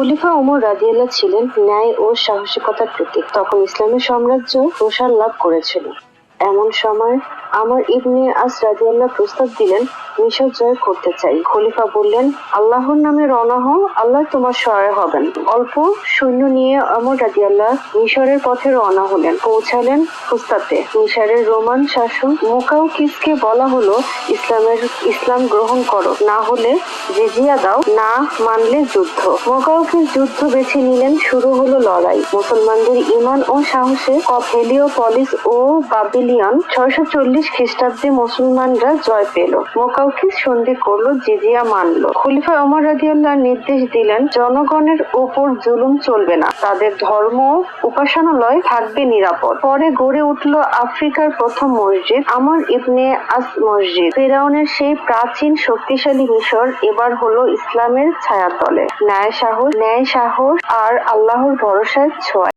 খলিফা ওমর রাদিয়াল্লাহু ছিলেন ন্যায় ও সাহসিকতার প্রতীক। তখন ইসলামের সাম্রাজ্য প্রসার লাভ করেছিল। এমন সময় আমর ইবনে আস রাদিয়াল্লাহু প্রস্তাব দিলেন, মিশর জয় করতে চাই। খলিফা বললেন, আল্লাহর নামে রওনা হও, আল্লাহ তোমার সহায় হবেন। অল্প সৈন্য নিয়ে আমর রাদিয়াল্লাহু মিশরের পথে রওনা হলেন। পৌঁছালেন ফুস্তাতে। মিশরের রোমান শাসক মুকাউকিসকে বলা হলো, ইসলাম গ্রহণ করো, না হলে জিজিয়া দাও, না মানলে যুদ্ধ। মুকাউকিস যুদ্ধ বেছে নিলেন। শুরু হলো লড়াই। মুসলমানদের ঈমান ও সাহসে হেলিওপলিস ও বাবিলিয়ন 640 খ্রিস্টাব্দে মুসলমানরা জয় পেল। মুকাউকিস সন্ধি করল, জিজিয়া মানল। খলিফা ওমর রাদিয়াল্লাহু নির্দেশ দিলেন, জনগণের উপর জুলুম চলবে না, তাদের ধর্ম উপাসনালয় থাকবে নিরাপদ। পরে গড়ে উঠল আফ্রিকার প্রথম মসজিদ, আমর ইবনে আস মসজিদ। ফিরআউনের সেই প্রাচীন শক্তিশালী মিশর এবার হলো ইসলামের ছায়াতলে। ন্যায় সাহস আর আল্লাহর ভরসায় ছোঁয়া।